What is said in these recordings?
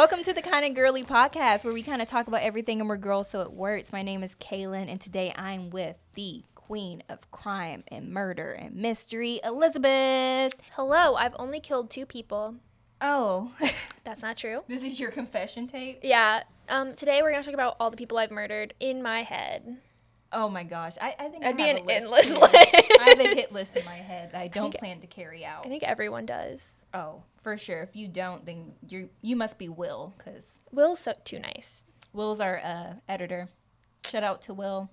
Welcome to the Kind of Girly podcast where we kind of talk about everything and we're girls so it works. My name is Kalyn and today I'm with the queen of crime and murder and mystery, Elizabeth. Hello, I've only killed 2 people. Oh. That's not true. This is your confession tape? Yeah. Today we're going to talk about all the people I've murdered in my head. Oh my gosh. I think That'd I be have an a list endless too. list. I have a hit list in my head that I don't plan to carry out. I think everyone does. Oh, for sure. If you don't, then you must be Will, because Will's so too nice. Will's our editor. Shout out to Will.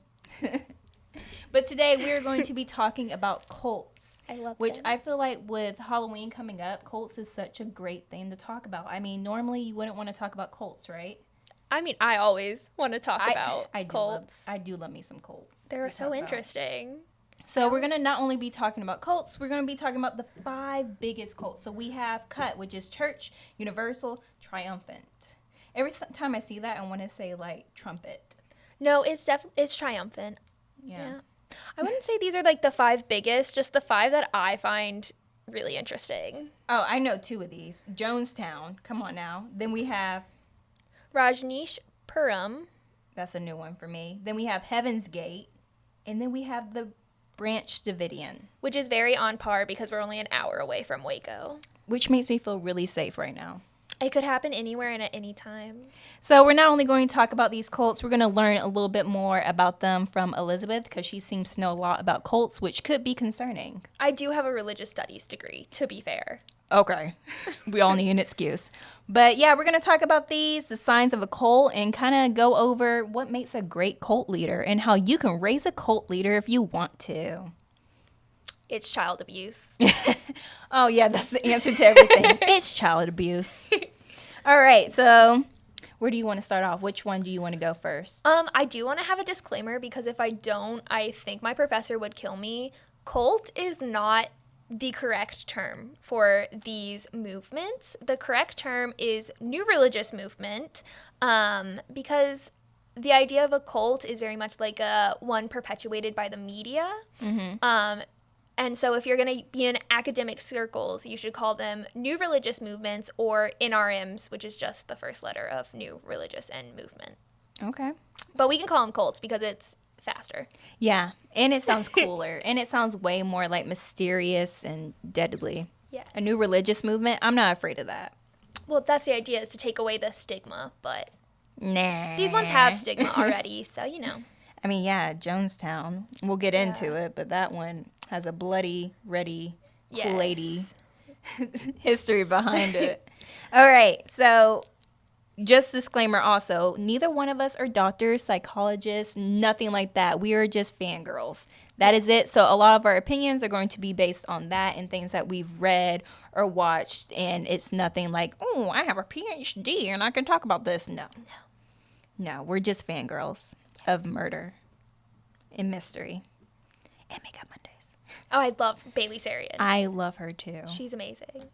But today we're going to be talking about cults. I love Which them. I feel like with Halloween coming up, cults is such a great thing to talk about. I mean, normally you wouldn't want to talk about cults, right? I mean, I always want to talk about cults. I do love me some cults. They're so interesting. So we're going to not only be talking about cults, we're going to be talking about the 5 biggest cults. So we have CUT, which is Church, Universal, Triumphant. Every time I see that, I want to say, like, trumpet. No, it's triumphant. Yeah. I wouldn't say these are, like, the 5 biggest, just the 5 that I find really interesting. Oh, I know 2 of these. Jonestown. Come on now. Then we have... Rajneeshpuram. That's a new one for me. Then we have Heaven's Gate. And then we have the Branch Davidian. Which is very on par because we're only an hour away from Waco. Which makes me feel really safe right now. It could happen anywhere and at any time. So we're not only going to talk about these cults, we're going to learn a little bit more about them from Elizabeth because she seems to know a lot about cults, which could be concerning. I do have a religious studies degree, to be fair. Okay. We all need an excuse. But yeah, we're going to talk about these, the signs of a cult, and kind of go over what makes a great cult leader and how you can raise a cult leader if you want to. It's child abuse. Oh, yeah, that's the answer to everything. It's child abuse. All right, so where do you want to start off? Which one do you want to go first? I do want to have a disclaimer because if I don't, I think my professor would kill me. Cult is not the correct term for these movements. The correct term is new religious movement because the idea of a cult is very much like one perpetuated by the media. Mm-hmm. And so if you're going to be in academic circles, you should call them new religious movements or NRMs, which is just the first letter of new religious and movement. Okay. But we can call them cults because it's faster. Yeah, and it sounds cooler, and it sounds way more like mysterious and deadly. Yes. A new religious movement, I'm not afraid of that. Well, that's the idea, is to take away the stigma, but Nah. these ones have stigma already, so, you know. I mean, yeah, Jonestown. We'll get into it, but that one has a bloody, ready, Kool-Aid-y history behind it. All right, so just disclaimer also, neither one of us are doctors, psychologists, nothing like that. We are just fangirls. That is it. So a lot of our opinions are going to be based on that and things that we've read or watched, and it's nothing like, oh, I have a PhD and I can talk about this. No, we're just fangirls of murder and mystery and Makeup Mondays. Oh, I love Bailey Sarian. I love her too. She's amazing.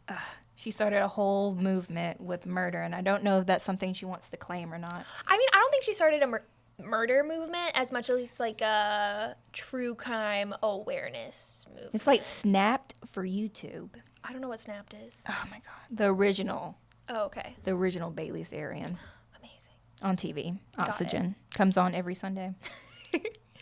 She started a whole movement with murder, and I don't know if that's something she wants to claim or not. I mean, I don't think she started a murder movement as much as like a true crime awareness movement. It's like Snapped for YouTube. I don't know what Snapped is. Oh my God. The original Bailey Sarian Amazing. on TV. Got Oxygen. Comes on every Sunday.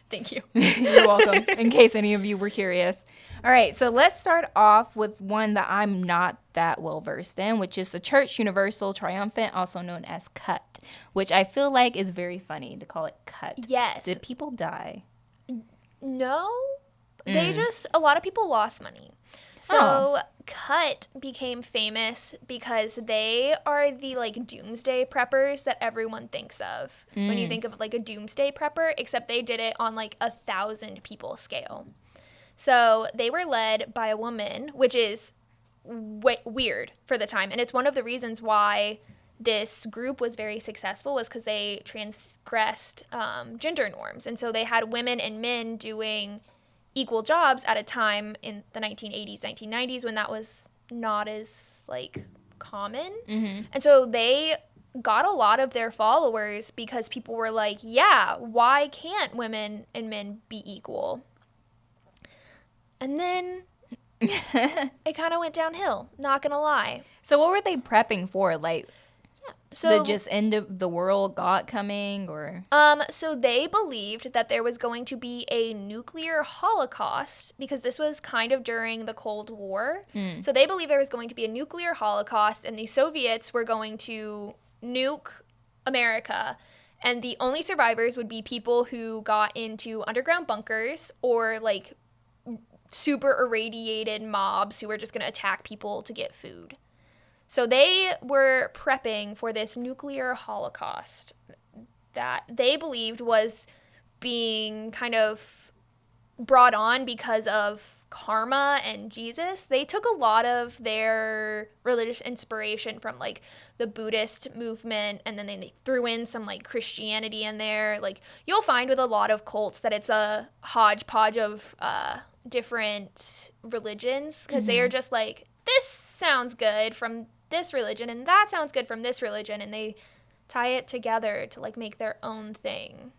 Thank you. You're welcome, in case any of you were curious. All right, so let's start off with one that I'm not that well versed in, which is the Church Universal Triumphant, also known as CUT, which I feel like is very funny to call it CUT. Yes. Did people die? No. A lot of people lost money. So CUT became famous because they are the like doomsday preppers that everyone thinks of when you think of like a doomsday prepper, except they did it on like 1,000 people scale. So they were led by a woman, which is weird for the time. And it's one of the reasons why this group was very successful was because they transgressed gender norms. And so they had women and men doing equal jobs at a time in the 1980s, 1990s when that was not as like common. Mm-hmm. And so they got a lot of their followers because people were like, yeah, why can't women and men be equal? And then it kind of went downhill, not gonna lie. So what were they prepping for? Like, So the just end of the world God coming, or? So they believed that there was going to be a nuclear holocaust because this was kind of during the Cold War. So they believed there was going to be a nuclear holocaust and the Soviets were going to nuke America. And the only survivors would be people who got into underground bunkers or like super irradiated mobs who were just going to attack people to get food. So they were prepping for this nuclear holocaust that they believed was being kind of brought on because of karma and Jesus. They took a lot of their religious inspiration from like the Buddhist movement, and then they threw in some like Christianity in there. Like you'll find with a lot of cults that it's a hodgepodge of different religions because they are just like, this sounds good from this religion and that sounds good from this religion, and they tie it together to like make their own thing.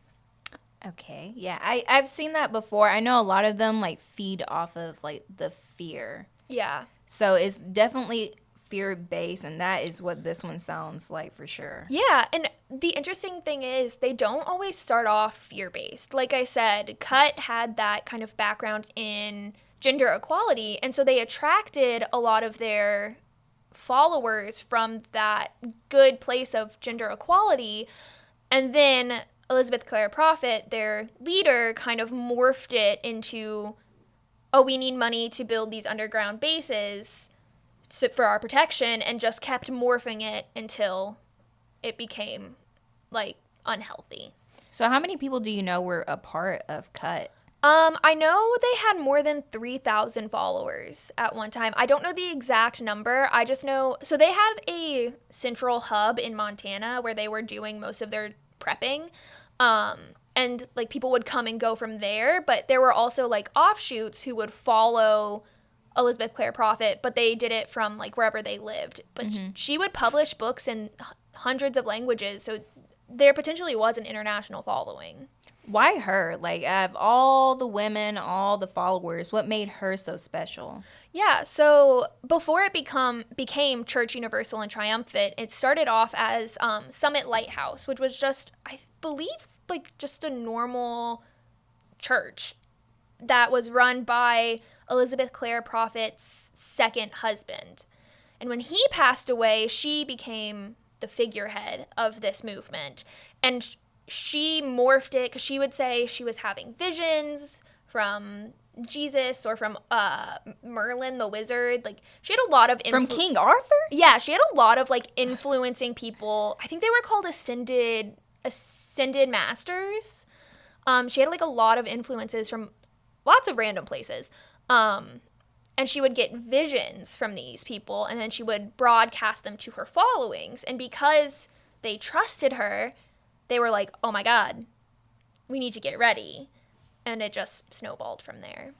Okay, yeah, I've seen that before. I know a lot of them like feed off of like the fear. Yeah. So it's definitely fear based, and that is what this one sounds like for sure. Yeah, and the interesting thing is they don't always start off fear based. Like I said, C.U.T had that kind of background in gender equality, and so they attracted a lot of their followers from that good place of gender equality. And then Elizabeth Clare Prophet, their leader, kind of morphed it into, oh, we need money to build these underground bases for our protection, and just kept morphing it until it became like unhealthy. So how many people do you know were a part of C.U.T? I know they had more than 3,000 followers at one time. I don't know the exact number. I just know, so they had a central hub in Montana where they were doing most of their prepping. And like people would come and go from there, but there were also like offshoots who would follow Elizabeth Clare Prophet, but they did it from like wherever they lived. But she would publish books in hundreds of languages, so there potentially was an international following. Why her? Like, of all the women, all the followers, what made her so special? Yeah, so before it became Church Universal and Triumphant, it started off as Summit Lighthouse, which was just, I believe, like just a normal church that was run by Elizabeth Clare Prophet's second husband. And when he passed away, she became the figurehead of this movement. And she morphed it because she would say she was having visions from Jesus or from Merlin the wizard. Like she had a lot of from King Arthur. Yeah, she had a lot of like influencing people. I think they were called ascended masters. She had like a lot of influences from lots of random places. And she would get visions from these people, and then she would broadcast them to her followings. And because they trusted her, they were like, oh my God, we need to get ready. And it just snowballed from there.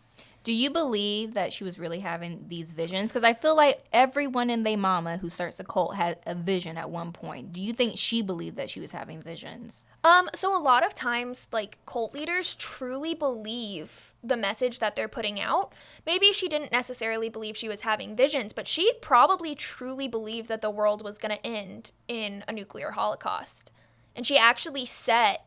Do you believe that she was really having these visions? Because I feel like everyone and their mama who starts a cult had a vision at one point. Do you think she believed that she was having visions? So a lot of times, like, cult leaders truly believe the message that they're putting out. Maybe she didn't necessarily believe she was having visions, but she probably truly believed that the world was going to end in a nuclear holocaust. And she actually set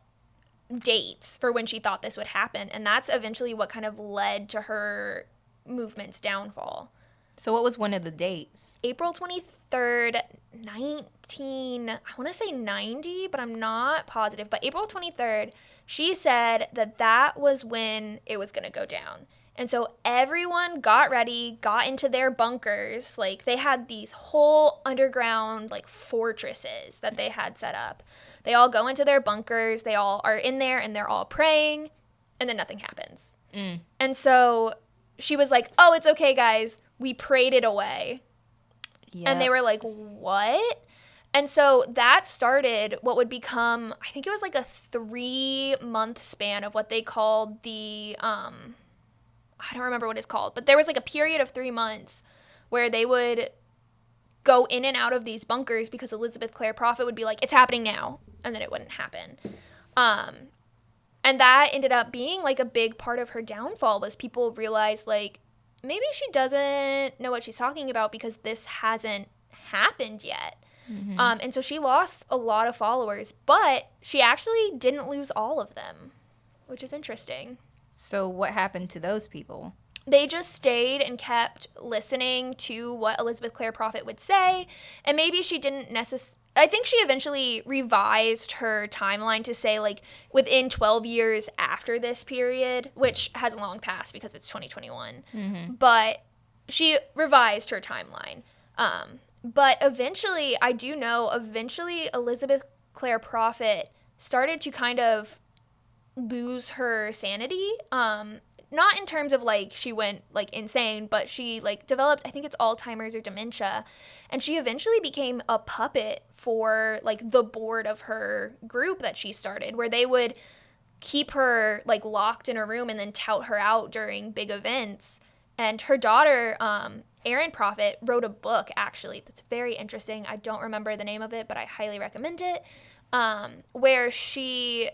dates for when she thought this would happen, and that's eventually what kind of led to her movement's downfall. So what was one of the dates? April 23rd, I want to say 90, but I'm not positive, but April 23rd, she said that was when it was going to go down. And so everyone got ready, got into their bunkers. Like, they had these whole underground, like, fortresses that they had set up. They all go into their bunkers. They all are in there, and they're all praying, and then nothing happens. And so she was like, oh, it's okay, guys. We prayed it away. Yep. And they were like, what? And so that started what would become, I think it was like a 3-month span of what they called the, I don't remember what it's called, but there was like a period of 3 months where they would go in and out of these bunkers because Elizabeth Clare Prophet would be like, it's happening now, and then it wouldn't happen. And that ended up being like a big part of her downfall, was people realized like, maybe she doesn't know what she's talking about because this hasn't happened yet. Mm-hmm. And so she lost a lot of followers, but she actually didn't lose all of them, which is interesting. So what happened to those people? They just stayed and kept listening to what Elizabeth Clare Prophet would say. And maybe she didn't necessarily... I think she eventually revised her timeline to say, like, within 12 years after this period, which has long passed because it's 2021. Mm-hmm. But she revised her timeline. But eventually, I do know, Elizabeth Clare Prophet started to kind of lose her sanity. Not in terms of, like, she went, like, insane, but she, like, developed, I think it's Alzheimer's or dementia, and she eventually became a puppet for, like, the board of her group that she started, where they would keep her, like, locked in a room and then tout her out during big events. And her daughter, Erin Prophet, wrote a book, actually, that's very interesting. I don't remember the name of it, but I highly recommend it, where she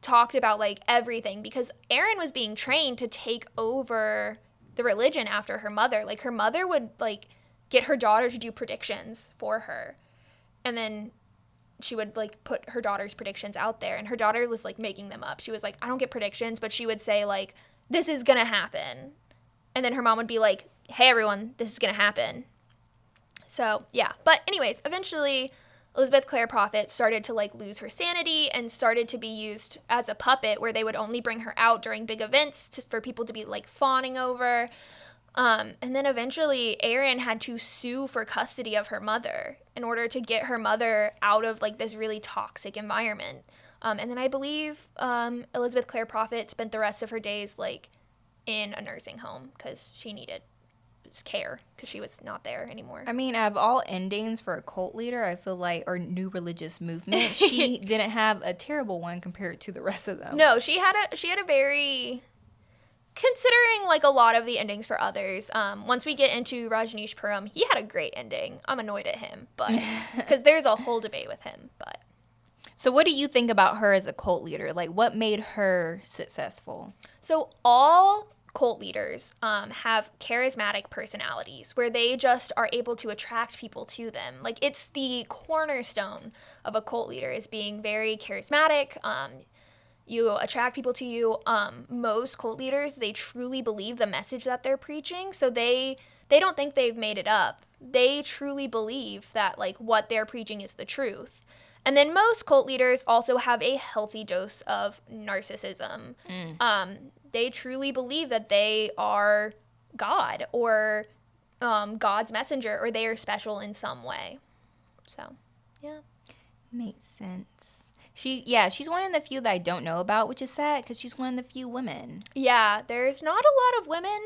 talked about, like, everything, because Erin was being trained to take over the religion after her mother. Like, her mother would, like, get her daughter to do predictions for her, and then she would, like, put her daughter's predictions out there, and her daughter was, like, making them up. She was like, I don't get predictions, but she would say, like, this is gonna happen, and then her mom would be like, hey everyone, this is gonna happen. So yeah, but anyways, eventually Elizabeth Clare Prophet started to, like, lose her sanity and started to be used as a puppet, where they would only bring her out during big events for people to be, like, fawning over. And then eventually Erin had to sue for custody of her mother in order to get her mother out of, like, this really toxic environment. And then I believe Elizabeth Clare Prophet spent the rest of her days, like, in a nursing home because she needed care because she was not there anymore. I mean, out of all endings for a cult leader, I feel like, or new religious movement, she didn't have a terrible one compared to the rest of them. No, she had a very, considering, like, a lot of the endings for others, once we get into Rajneeshpuram, he had a great ending. I'm annoyed at him, but because there's a whole debate with him. But so what do you think about her as a cult leader? Like, what made her successful? So all cult leaders have charismatic personalities where they just are able to attract people to them. Like, it's the cornerstone of a cult leader is being very charismatic. You attract people to you. Most cult leaders, they truly believe the message that they're preaching, so they don't think they've made it up. They truly believe that, like, what they're preaching is the truth. And then most cult leaders also have a healthy dose of narcissism. They truly believe that they are God or God's messenger, or they are special in some way. So, yeah. Makes sense. She's one of the few that I don't know about, which is sad because she's one of the few women. Yeah, there's not a lot of women.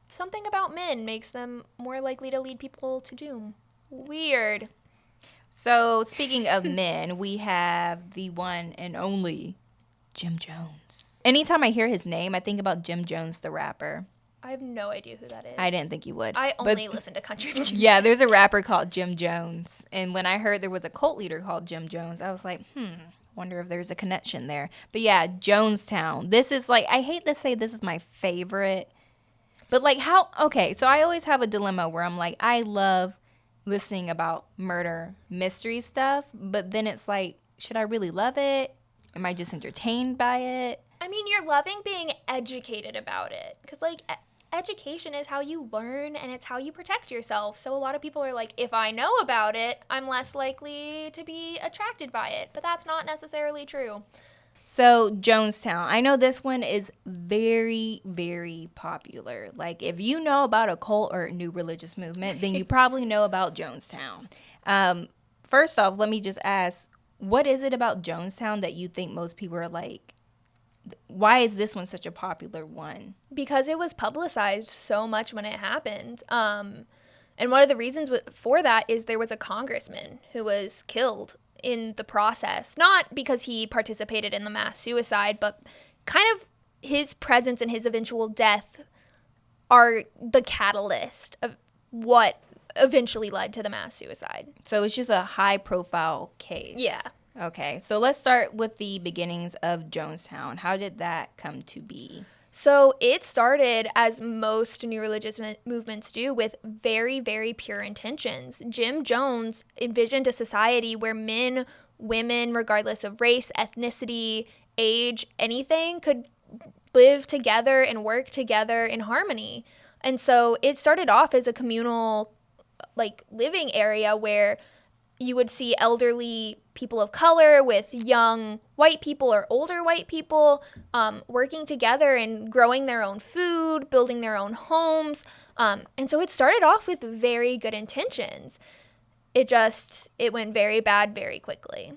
Something about men makes them more likely to lead people to doom. Weird. So, speaking of men, we have the one and only Jim Jones. Anytime I hear his name, I think about Jim Jones, the rapper. I have no idea who that is. I didn't think you would. I only listen to country music. Yeah, there's a rapper called Jim Jones. And when I heard there was a cult leader called Jim Jones, I was like, wonder if there's a connection there. But yeah, Jonestown. This is, like, I hate to say this is my favorite. But, like, so I always have a dilemma where I'm like, I love listening about murder mystery stuff. But then it's like, should I really love it? Am I just entertained by it? I mean, you're loving being educated about it. Because, like, education is how you learn and it's how you protect yourself. So a lot of people are like, if I know about it, I'm less likely to be attracted by it. But that's not necessarily true. So Jonestown, I know this one is very, very popular. Like, if you know about a cult or a new religious movement, then you probably know about Jonestown. First off, let me just ask, what is it about Jonestown that you think most people are like, why is this one such a popular one? Because it was publicized so much when it happened. And one of the reasons for that is there was a congressman who was killed in the process. Not because he participated in the mass suicide, but kind of his presence and his eventual death are the catalyst of what eventually led to the mass suicide. So it's just a high-profile case. Yeah. Okay, so let's start with the beginnings of Jonestown. How did that come to be? So it started, as most new religious movements do, with very, very pure intentions. Jim Jones envisioned a society where men, women, regardless of race, ethnicity, age, anything, could live together and work together in harmony. And so it started off as a communal, like, living area where you would see elderly people of color with young white people or older white people working together and growing their own food, building their own homes. And so it started off with very good intentions. It went very bad very quickly.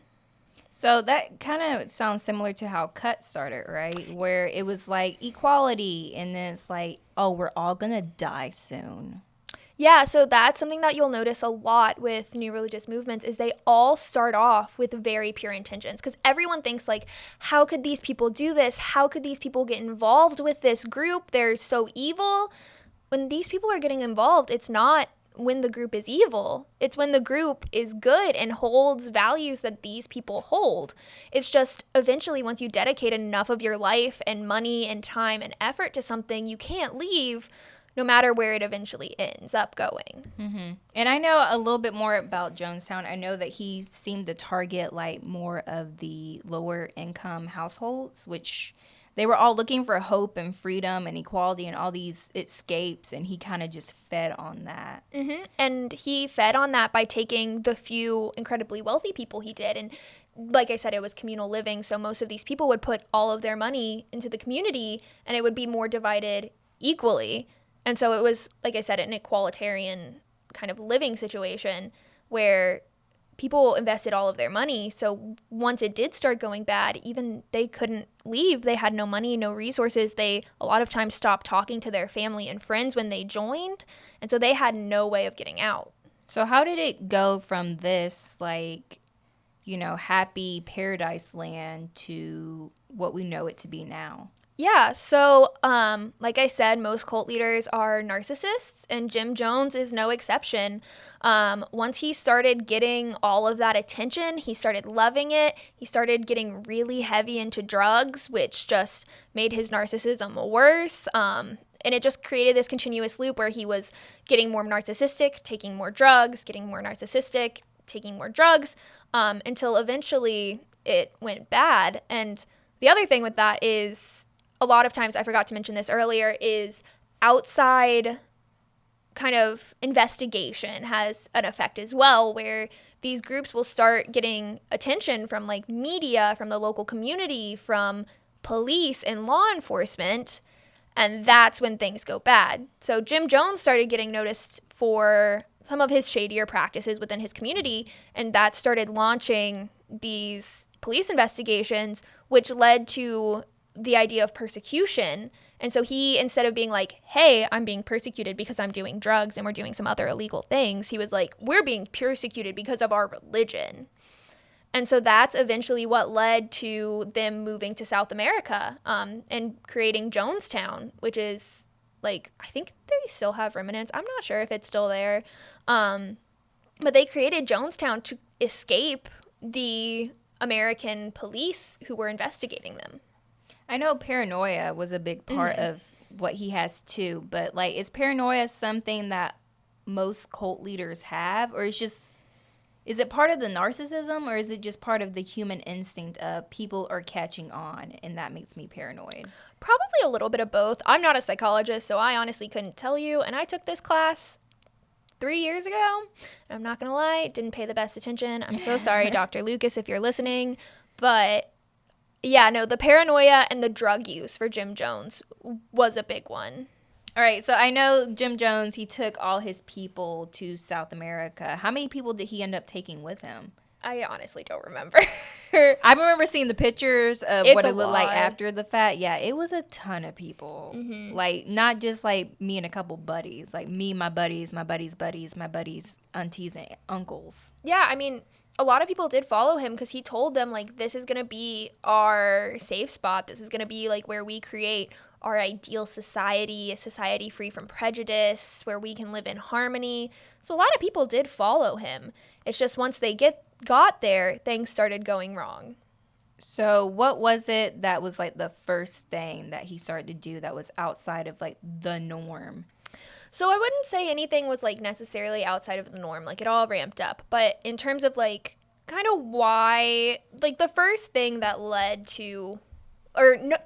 So that kind of sounds similar to how CUT started, right? Where it was like equality, and then it's like, oh, we're all going to die soon. Yeah, so that's something that you'll notice a lot with new religious movements is they all start off with very pure intentions, because everyone thinks like, how could these people do this? How could these people get involved with this group? They're so evil. When these people are getting involved, it's not when the group is evil. It's when the group is good and holds values that these people hold. It's just eventually once you dedicate enough of your life and money and time and effort to something, you can't leave no matter where it eventually ends up going. Mm-hmm. And I know a little bit more about Jonestown. I know that he seemed to target like more of the lower income households, which they were all looking for hope and freedom and equality and all these escapes, and he kind of just fed on that. Mm-hmm. And he fed on that by taking the few incredibly wealthy people he did. And like I said, it was communal living, so most of these people would put all of their money into the community, and it would be more divided equally. And so it was, like I said, an equalitarian kind of living situation where people invested all of their money. So once it did start going bad, even they couldn't leave. They had no money, no resources. They a lot of times stopped talking to their family and friends when they joined. And so they had no way of getting out. So how did it go from this, like, you know, happy paradise land to what we know it to be now? Yeah, so like I said, most cult leaders are narcissists, and Jim Jones is no exception. Once he started getting all of that attention, he started loving it. He started getting really heavy into drugs, which just made his narcissism worse. And it just created this continuous loop where he was getting more narcissistic, taking more drugs, getting more narcissistic, taking more drugs, until eventually it went bad. And the other thing with that is, a lot of times, I forgot to mention this earlier, is outside kind of investigation has an effect as well, where these groups will start getting attention from like media, from the local community, from police and law enforcement, and that's when things go bad. So Jim Jones started getting noticed for some of his shadier practices within his community, and that started launching these police investigations, which led to the idea of persecution. And so he, instead of being like, hey, I'm being persecuted because I'm doing drugs and we're doing some other illegal things, he was like, we're being persecuted because of our religion. And so that's eventually what led to them moving to South America and creating Jonestown, which is like, I think they still have remnants. I'm not sure if it's still there. But they created Jonestown to escape the American police who were investigating them. I know paranoia was a big part of what he has too, but like, is paranoia something that most cult leaders have, or is it part of the narcissism, or is it just part of the human instinct of people are catching on and that makes me paranoid? Probably a little bit of both. I'm not a psychologist, so I honestly couldn't tell you, and I took this class 3 years ago. I'm not gonna lie, didn't pay the best attention. I'm so sorry, Dr. Lucas, if you're listening, but yeah, no, the paranoia and the drug use for Jim Jones was a big one. All right, so I know Jim Jones, he took all his people to South America. How many people did he end up taking with him? I honestly don't remember. I remember seeing the pictures of what it looked like after the fact. Yeah, it was a ton of people. Mm-hmm. Like, not just like me and a couple buddies. Like me, my buddies, my buddies' buddies, my buddies' aunties and uncles. Yeah, I mean, a lot of people did follow him because he told them, like, this is going to be our safe spot. This is going to be, like, where we create our ideal society, a society free from prejudice, where we can live in harmony. So a lot of people did follow him. It's just once they got there, things started going wrong. So what was it that was like the first thing that he started to do that was outside of like the norm? So I wouldn't say anything was like necessarily outside of the norm. Like it all ramped up. But in terms of like kind of why, like the first thing that led to, or no,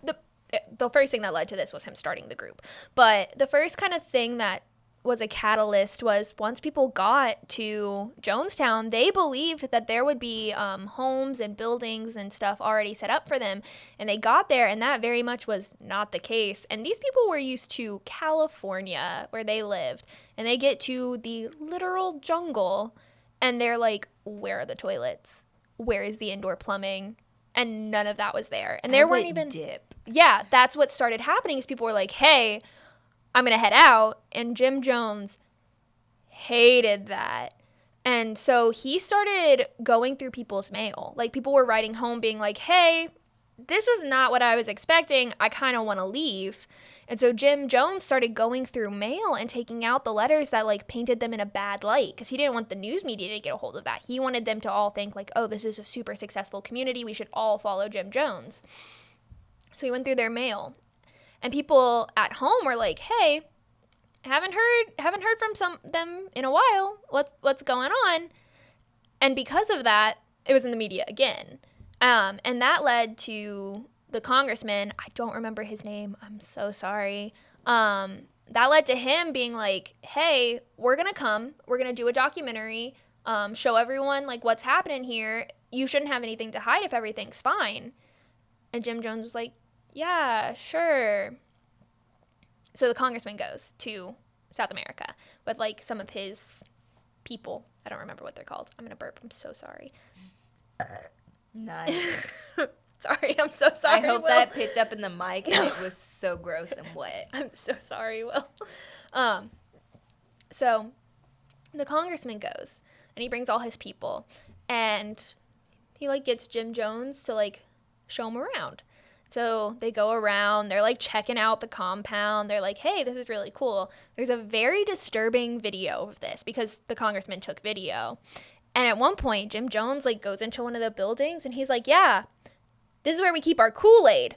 the first thing that led to this was him starting the group. But the first kind of thing that was a catalyst was once people got to Jonestown, they believed that there would be homes and buildings and stuff already set up for them. And they got there, and that very much was not the case. And these people were used to California, where they lived. And they get to the literal jungle, and they're like, where are the toilets? Where is the indoor plumbing? And none of that was there. And there weren't even... dip. Yeah, that's what started happening is people were like, hey, I'm going to head out. And Jim Jones hated that. And so he started going through people's mail. Like, people were writing home being like, hey, this was not what I was expecting. I kind of want to leave. And so Jim Jones started going through mail and taking out the letters that, like, painted them in a bad light because he didn't want the news media to get a hold of that. He wanted them to all think, like, oh, this is a super successful community. We should all follow Jim Jones. So he went through their mail. And people at home were like, hey, haven't heard from them in a while. What's going on? And because of that, it was in the media again. And that led to the congressman, I don't remember his name, I'm so sorry. That led to him being like, hey, we're going to do a documentary, show everyone like what's happening here. You shouldn't have anything to hide if everything's fine. And Jim Jones was like, yeah, sure. So the congressman goes to South America with like some of his people. I don't remember what they're called. I'm going to burp. I'm so sorry. Nice. Sorry, I'm so sorry. I hope Will. that picked up in the mic and it was so gross and wet. I'm so sorry, Will. So the congressman goes and he brings all his people and he like gets Jim Jones to like show him around. So they go around, they're like checking out the compound. They're like, hey, this is really cool. There's a very disturbing video of this because the congressman took video. And at one point, Jim Jones like goes into one of the buildings and he's like, yeah, this is where we keep our Kool-Aid.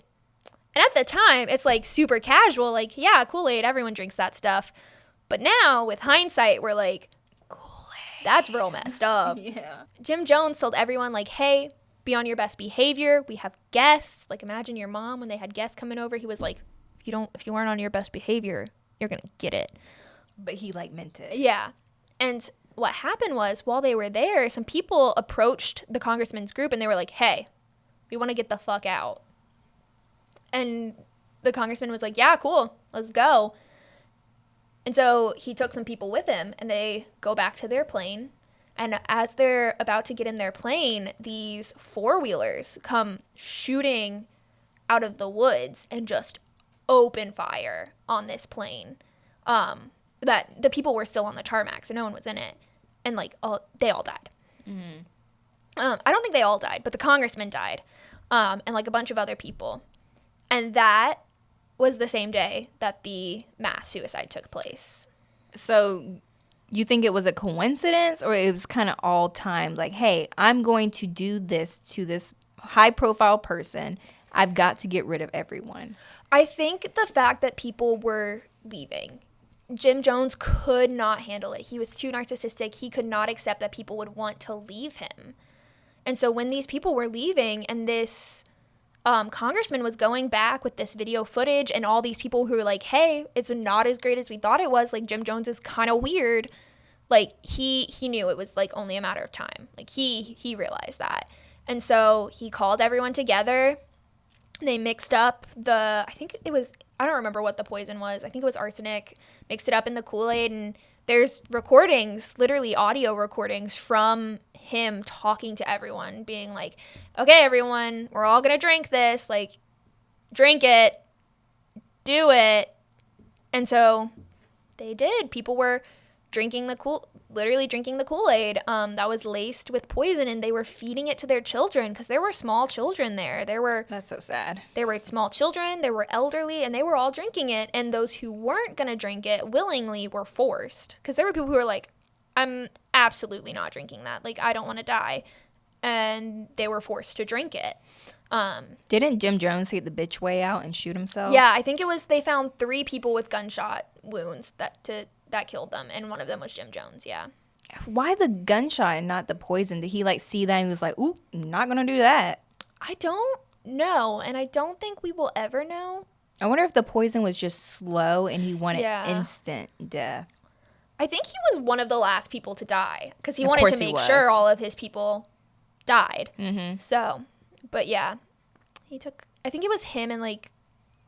And at the time, it's like super casual, like, yeah, Kool-Aid, everyone drinks that stuff. But now, with hindsight, we're like, Kool-Aid, that's real messed up. Yeah. Jim Jones told everyone, like, hey, be on your best behavior. We have guests. Like, imagine your mom when they had guests coming over. He was like, if you weren't on your best behavior, you're going to get it. But he, like, meant it. Yeah. And what happened was, while they were there, some people approached the congressman's group, and they were like, hey, we want to get the fuck out. And the congressman was like, yeah, cool, let's go. And so he took some people with him, and they go back to their plane. And as they're about to get in their plane, these four-wheelers come shooting out of the woods and just open fire on this plane. That the people were still on the tarmac, so no one was in it. And, like, they all died. Mm-hmm. I don't think they all died, but the congressman died. And, like, a bunch of other people. And that was the same day that the mass suicide took place. So you think it was a coincidence or it was kind of all timed? Like, hey, I'm going to do this to this high-profile person. I've got to get rid of everyone. I think the fact that people were leaving. Jim Jones could not handle it. He was too narcissistic. He could not accept that people would want to leave him. And so when these people were leaving and this congressman was going back with this video footage and all these people who were like, hey, it's not as great as we thought it was. Like, Jim Jones is kind of weird. Like, he knew it was, like, only a matter of time. Like, he realized that. And so he called everyone together. They mixed up I don't remember what the poison was. I think it was arsenic. Mixed it up in the Kool-Aid, and there's recordings, literally audio recordings from him talking to everyone, being like, okay, everyone, we're all going to drink this. Like, drink it. Do it. And so they did. People were literally drinking the Kool-Aid that was laced with poison, and they were feeding it to their children because there were small children there. That's so sad. There were small children, there were elderly, and they were all drinking it. And those who weren't going to drink it willingly were forced, because there were people who were like, I'm absolutely not drinking that. Like, I don't want to die. And they were forced to drink it. Didn't Jim Jones take the bitch way out and shoot himself? Yeah, I think it was, they found 3 people with gunshot wounds that killed them, and one of them was Jim Jones, yeah. Why the gunshot and not the poison? Did he, like, see that and he was like, ooh, not gonna do that? I don't know, and I don't think we will ever know. I wonder if the poison was just slow and he wanted instant death. I think he was one of the last people to die because he wanted to make sure all of his people died. Mm-hmm. So, but yeah, I think it was him and like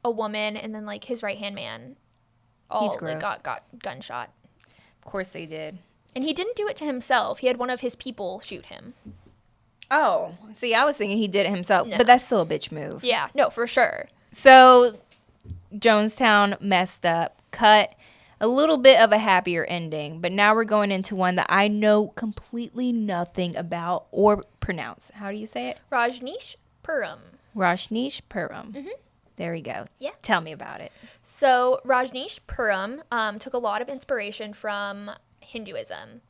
a woman and then like his right-hand man all like, got gunshot. Of course they did. And he didn't do it to himself. He had one of his people shoot him. Oh, see, I was thinking he did it himself, but that's still a bitch move. Yeah, no, for sure. So Jonestown messed up, cut a little bit of a happier ending, but now we're going into one that I know completely nothing about or pronounce. How do you say it? Rajneeshpuram. Rajneeshpuram. Mm-hmm. There we go. Yeah. Tell me about it. So Rajneeshpuram took a lot of inspiration from Hinduism.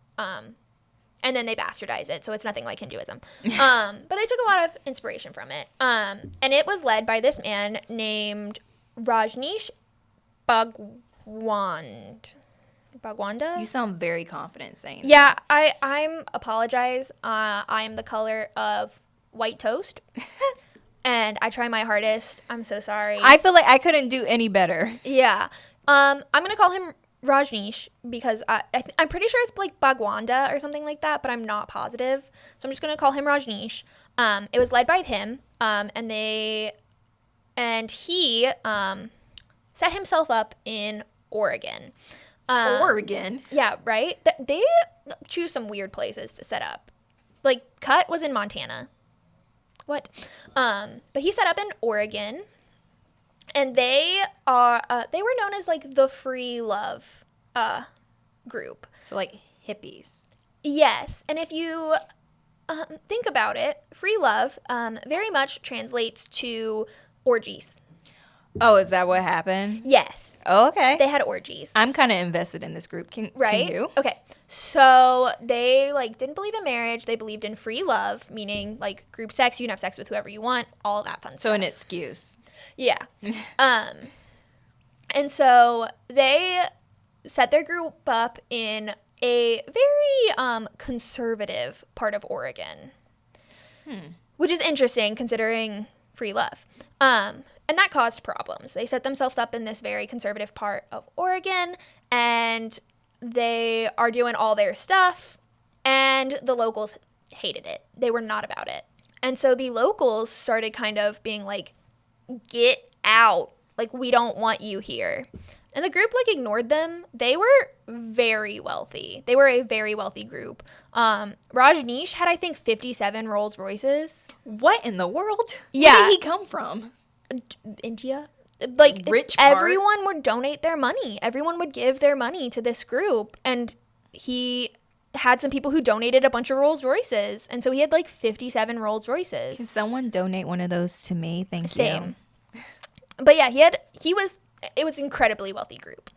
And then they bastardized it, so it's nothing like Hinduism. But they took a lot of inspiration from it. And it was led by this man named Rajneesh Bhagwanda. You sound very confident saying that. Yeah, I'm apologize. I am the color of white toast. And I try my hardest. I'm so sorry. I feel like I couldn't do any better. Yeah. I'm going to call him Rajneesh because I'm pretty sure it's like Bhagwanda or something like that, but I'm not positive. So I'm just going to call him Rajneesh. It was led by him, and he set himself up in Oregon. Oregon? Yeah, right? They choose some weird places to set up. Like, C.U.T was in Montana. What? But he set up in Oregon. And they were known as like the free love group. So like hippies. Yes, and if you think about it, free love very much translates to orgies. Oh, is that what happened? Yes. Oh, okay. They had orgies. I'm kind of invested in this group. Continue. Okay. So they like didn't believe in marriage. They believed in free love, meaning like group sex. You can have sex with whoever you want. All of that fun stuff. So an excuse. Yeah. And so they set their group up in a very conservative part of Oregon, which is interesting considering free love. And that caused problems. They set themselves up in this very conservative part of Oregon, and they are doing all their stuff, and the locals hated it. They were not about it. And so the locals started kind of being like, get out. Like, we don't want you here. And the group, like, ignored them. They were very wealthy. They were a very wealthy group. Rajneesh had, I think, 57 Rolls Royces. What in the world? Yeah. Where did he come from? India. Like, rich part. Everyone would donate their money. Everyone would give their money to this group. And he had some people who donated a bunch of Rolls Royces. And so he had, like, 57 Rolls Royces. Can someone donate one of those to me? Thank you. Same. But yeah, it was an incredibly wealthy group.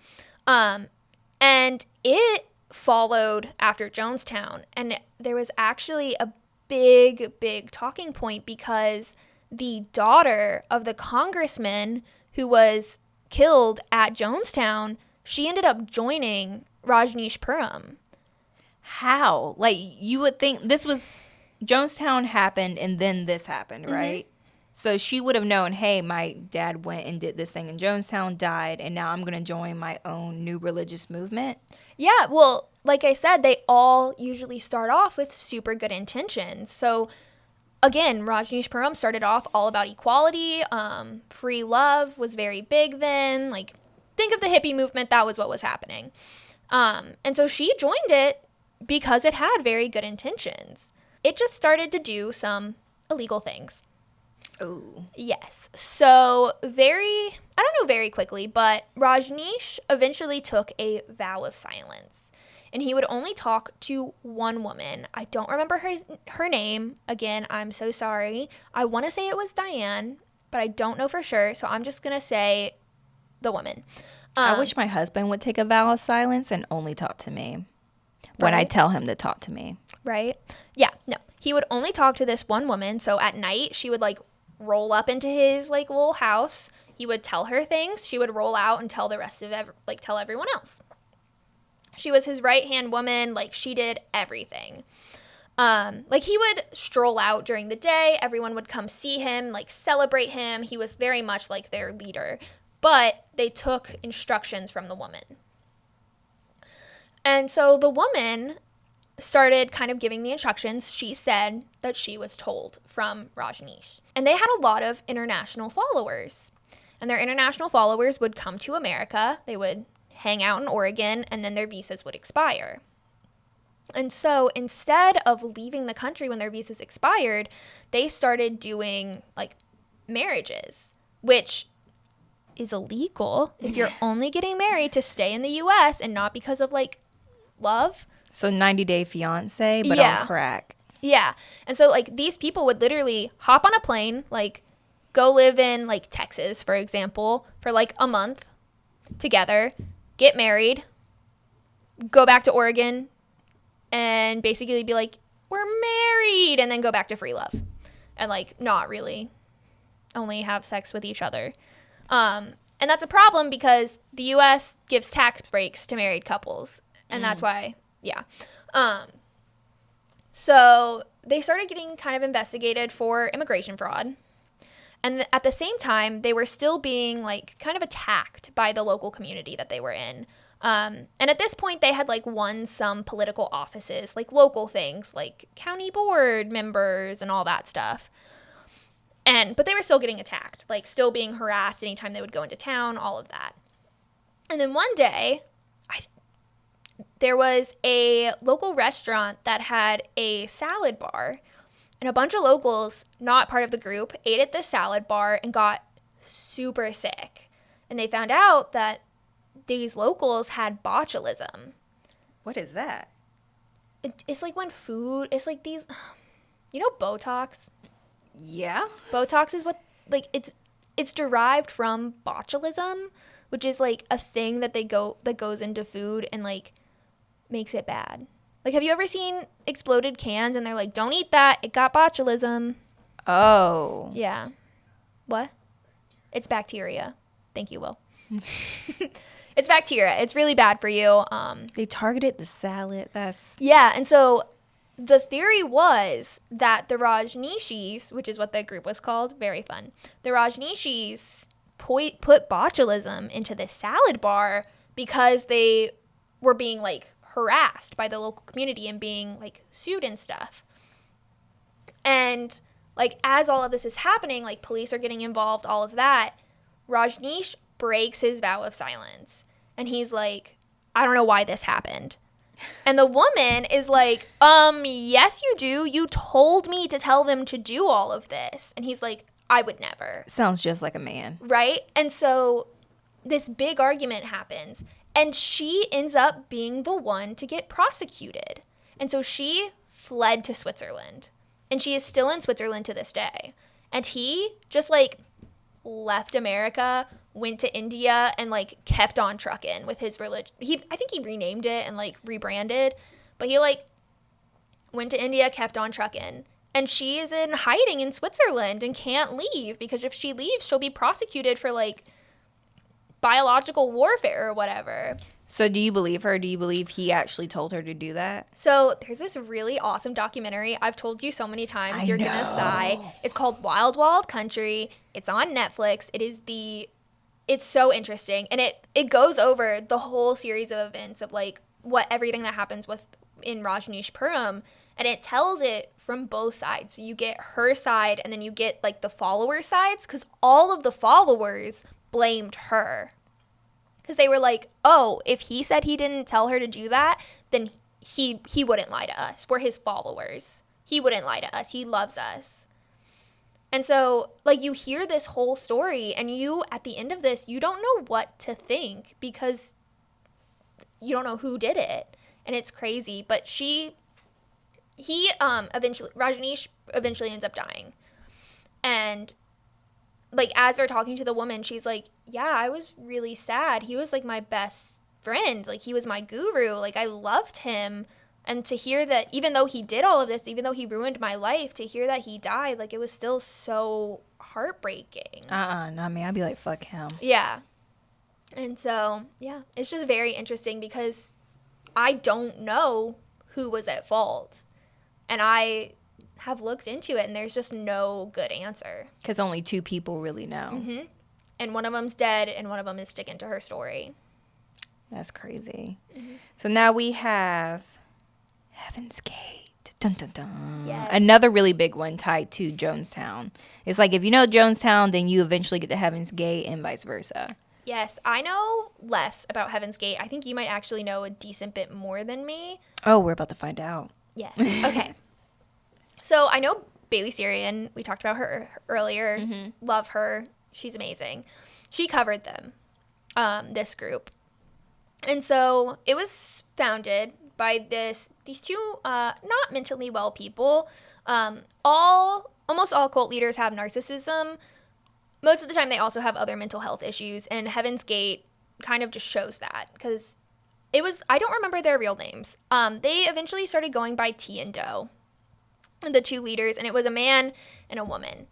And it followed after Jonestown. And there was actually a big talking point because the daughter of the congressman who was killed at Jonestown, she ended up joining Rajneeshpuram. How? Like, you would think Jonestown happened and then this happened, right? Mm-hmm. So she would have known, hey, my dad went and did this thing in Jonestown, died, and now I'm going to join my own new religious movement. Yeah, well, like I said, they all usually start off with super good intentions. So, again, Rajneeshpuram started off all about equality. Free love was very big then. Like, think of the hippie movement. That was what was happening. And so she joined it because it had very good intentions. It just started to do some illegal things. Oh. Yes. So very quickly, but Rajneesh eventually took a vow of silence. And he would only talk to one woman. I don't remember her name. Again, I'm so sorry. I want to say it was Diane, but I don't know for sure. So I'm just going to say the woman. I wish my husband would take a vow of silence and only talk to me when I tell him to talk to me. Right? Yeah. No. He would only talk to this one woman. So at night, she would like roll up into his like little house. He would tell her things. She would roll out and tell the rest of tell everyone else. She was his right-hand woman. Like, she did everything. Like, he would stroll out during the day. Everyone would come see him, like, celebrate him. He was very much like their leader. But they took instructions from the woman. And so the woman started kind of giving the instructions. She said that she was told from Rajneesh. And they had a lot of international followers. And their international followers would come to America. They would hang out in Oregon, and then their visas would expire. And so instead of leaving the country when their visas expired, they started doing, like, marriages, which is illegal if you're only getting married to stay in the U.S. and not because of, like, love. So 90-Day Fiance, but on crack. Yeah. And so, like, these people would literally hop on a plane, like, go live in, like, Texas, for example, for, like, a month together, get married, go back to Oregon, and basically be like, we're married, and then go back to free love. And, like, not really only have sex with each other. And that's a problem because the U.S. gives tax breaks to married couples. And that's why, yeah. So they started getting kind of investigated for immigration fraud. And at the same time, they were still being, like, kind of attacked by the local community that they were in. And at this point, they had, like, won some political offices, like local things, like county board members and all that stuff. But they were still getting attacked, like, still being harassed anytime they would go into town, all of that. And then one day, there was a local restaurant that had a salad bar. And a bunch of locals, not part of the group, ate at this salad bar and got super sick. And they found out that these locals had botulism. What is that? It's like when food, it's like these, you know, Botox? Yeah. Botox is what, like, it's derived from botulism, which is like a thing that goes into food and, like, makes it bad. Like, have you ever seen exploded cans and they're like, don't eat that, it got botulism? Oh. Yeah. What? It's bacteria. Thank you, Will. It's bacteria. It's really bad for you. They targeted the salad. Yeah, and so the theory was that the Rajneeshis, which is what the group was called, very fun, the Rajneeshis put botulism into the salad bar because they were being, like, harassed by the local community and being, like, sued and stuff. And, like, as all of this is happening, like, police are getting involved, all of that, Rajneesh breaks his vow of silence. And he's like, I don't know why this happened. And the woman is like, yes, you do. You told me to tell them to do all of this. And he's like, I would never. Sounds just like a man. Right? And so this big argument happens. And she ends up being the one to get prosecuted. And so she fled to Switzerland. And she is still in Switzerland to this day. And he just, like, left America, went to India, and, like, kept on trucking with his religion. I think he renamed it and, like, rebranded. But he, like, went to India, kept on trucking. And she is in hiding in Switzerland and can't leave because if she leaves, she'll be prosecuted for, like, biological warfare or whatever. So do you believe her? Do you believe he actually told her to do that? So there's this really awesome documentary. I've told you so many times. You're going to sigh. It's called Wild Wild Country. It's on Netflix. It's so interesting. And it goes over the whole series of events of, like, everything that happens in Rajneeshpuram. And it tells it from both sides. So you get her side and then you get, like, the follower sides because all of the followers blamed her. Because they were like, oh, if he said he didn't tell her to do that, then he wouldn't lie to us. We're his followers. He wouldn't lie to us. He loves us. And so, like, you hear this whole story, and you, at the end of this, you don't know what to think because you don't know who did it. And it's crazy. But Rajneesh eventually ends up dying. And, like, as they're talking to the woman, she's like, yeah, I was really sad. He was, like, my best friend. Like, he was my guru. Like, I loved him. And to hear that, even though he did all of this, even though he ruined my life, to hear that he died, like, it was still so heartbreaking. No, me, I'd be like, fuck him. Yeah. And so, yeah, it's just very interesting because I don't know who was at fault. And I have looked into it, and there's just no good answer. Because only 2 people really know. Mm-hmm. And one of them's dead, and one of them is sticking to her story. That's crazy. Mm-hmm. So now we have Heaven's Gate. Dun, dun, dun. Yes. Another really big one tied to Jonestown. It's like if you know Jonestown, then you eventually get to Heaven's Gate and vice versa. Yes, I know less about Heaven's Gate. I think you might actually know a decent bit more than me. Oh, we're about to find out. Yes. Okay. So I know Bailey Sarian. We talked about her earlier. Mm-hmm. Love her. She's amazing. She covered them, this group. And so it was founded by these 2 not mentally well people. Almost all cult leaders have narcissism. Most of the time they also have other mental health issues, and Heaven's Gate kind of just shows that because I don't remember their real names. They eventually started going by T and Doe, the 2 leaders, and it was a man and a woman.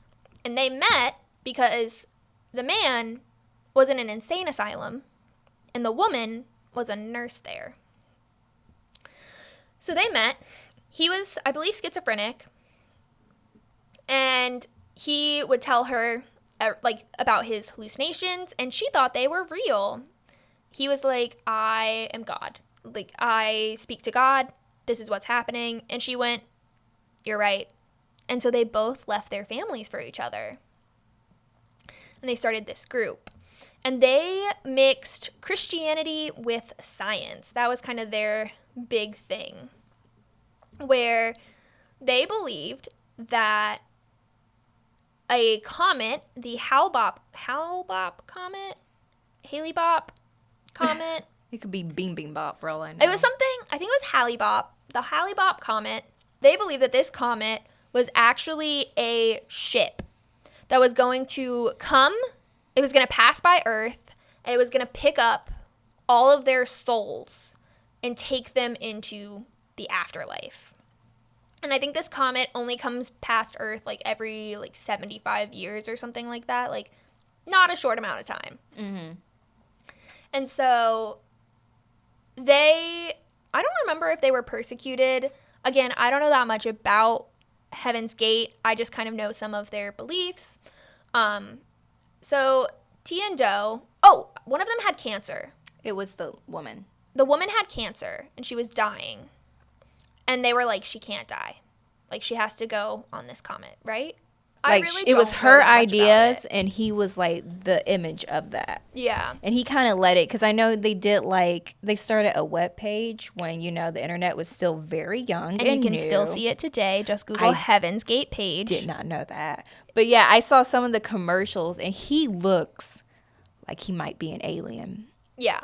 And they met because the man was in an insane asylum and the woman was a nurse there. So they met. He was, I believe, schizophrenic, and he would tell her about his hallucinations, and she thought they were real. He was like, I am God. Like, I speak to God. This is what's happening. And she went, you're right. And so they both left their families for each other. And they started this group. And they mixed Christianity with science. That was kind of their big thing, where they believed that a comet, the Hale-Bopp comet, Hale-Bopp comet. It could be Bing Bing Bop for all I know. It was something, I think it was Hale-Bopp. The Hale-Bopp comet, they believe that this comet was actually a ship that was going to come. It was going to pass by Earth, and it was going to pick up all of their souls and take them into the afterlife. And I think this comet only comes past Earth every 75 years or something like that. Not a short amount of time. Mm-hmm. And so I don't remember if they were persecuted. Again, I don't know that much about Heaven's Gate. I just kind of know some of their beliefs. So T and Doe, one of them had cancer. It was the woman. The woman had cancer, and she was dying. And they were like, she can't die. She has to go on this comet, right? It was her ideas, and he was the image of that. Yeah. And he kind of let it, because I know they did they started a web page when the internet was still very young and you can new. still see it today. Just Google Heaven's Gate page. Did not know that, but yeah, I saw some of the commercials, and he looks like he might be an alien. Yeah.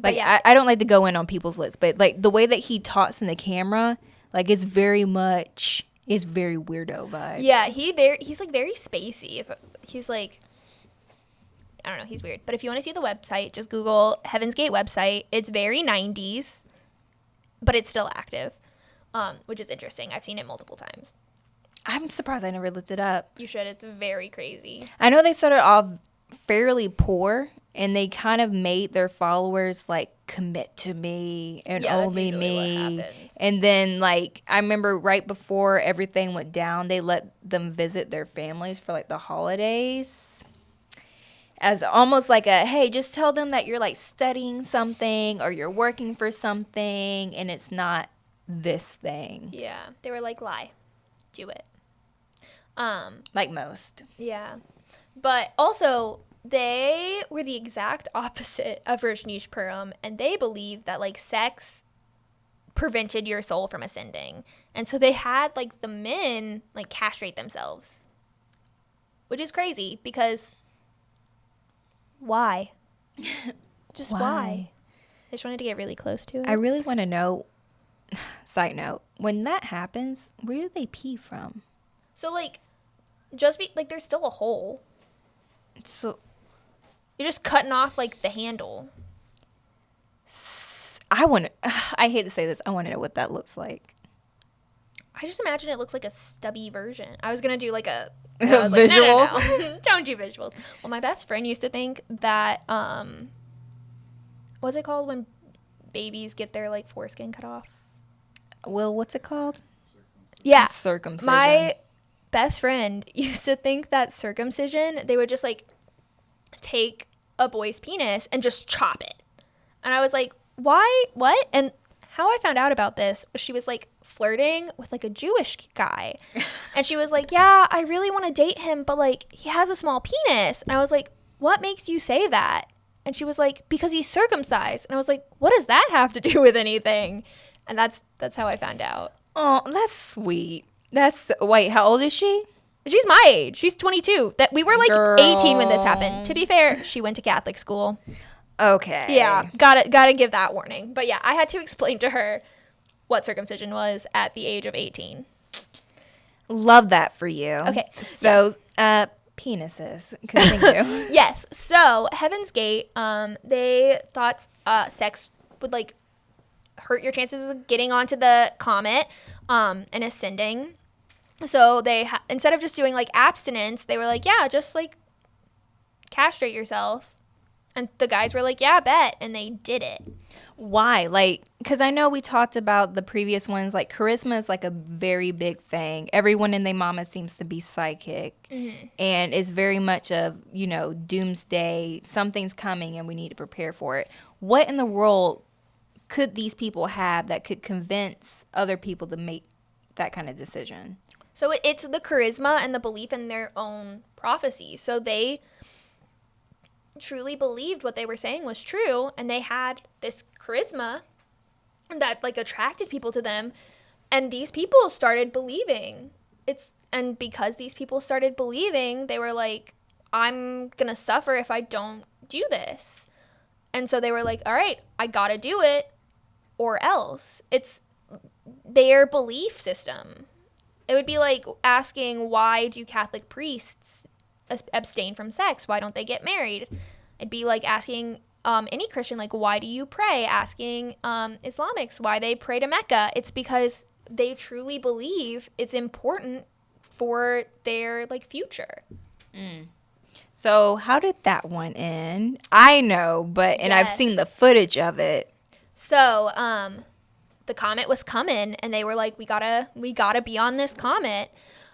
I don't like to go in on people's lists, but the way that he talks in the camera, it's very weirdo vibes. Yeah, he's very spacey. He's I don't know, he's weird. But if you want to see the website, just Google Heaven's Gate website. It's very 90s, but it's still active, which is interesting. I've seen it multiple times. I'm surprised I never looked it up. You should. It's very crazy. I know they started off fairly poor, and they kind of made their followers commit to me and only me. And then I remember right before everything went down, they let them visit their families for the holidays, as almost hey, just tell them that you're studying something or you're working for something and it's not this thing. Yeah, they were lie, do it. Like most. Yeah, but also they were the exact opposite of Rajneeshpuram, and they believed that sex prevented your soul from ascending. And so they had the men castrate themselves, which is crazy because why? Just why? I just wanted to get really close to it. I really want to know, side note, when that happens, where do they pee from? So just be there's still a hole. So you're just cutting off the handle. I hate to say this, I want to know what that looks like. I just imagine it looks like a stubby version. I was going to do like a visual. Like, no. Don't do visuals. Well, my best friend used to think that, what's it called when babies get their like foreskin cut off? Well, what's it called? Yeah. Circumcision. My best friend used to think that circumcision, they would just like take a boy's penis and just chop it. And I was like, why? What? And how I found out about this was she was like flirting with like a Jewish guy. And she was like, yeah, I really want to date him, but like he has a small penis. And I was like, what makes you say that? And she was like, because he's circumcised. And I was like, what does that have to do with anything? And that's how I found out. Oh, that's sweet. Wait, how old is she? She's my age. She's 22. That we were like Girl. 18 when this happened. To be fair, she went to Catholic school. Okay. Yeah, gotta give that warning. But yeah, I had to explain to her what circumcision was at the age of 18. Love that for you. Okay. So, penises. Continue. Yes. So Heaven's Gate, they thought sex would like hurt your chances of getting onto the comet and ascending. So they instead of just doing like abstinence, they were like, yeah, just like castrate yourself. And the guys were like, yeah, bet. And they did it. Why? Like, because I know we talked about the previous ones. Like, charisma is like a very big thing. Everyone and their mama seems to be psychic. Mm-hmm. And it's very much of, doomsday. Something's coming and we need to prepare for it. What in the world could these people have that could convince other people to make that kind of decision? So it's the charisma and the belief in their own prophecy. So they truly believed what they were saying was true, and they had this charisma that like attracted people to them, and these people started believing. And because these people started believing, they were like, I'm gonna suffer if I don't do this. And so they were like, all right, I gotta do it or else. It's their belief system. It would be like asking, why do Catholic priests abstain from sex? Why don't they get married? It'd be like asking any Christian, like, why do you pray? Asking Islamics why they pray to Mecca. It's because they truly believe it's important for their like future. Mm. So how did that one end? I know, and I've seen the footage of it. So the comet was coming, and they were like, we gotta be on this comet.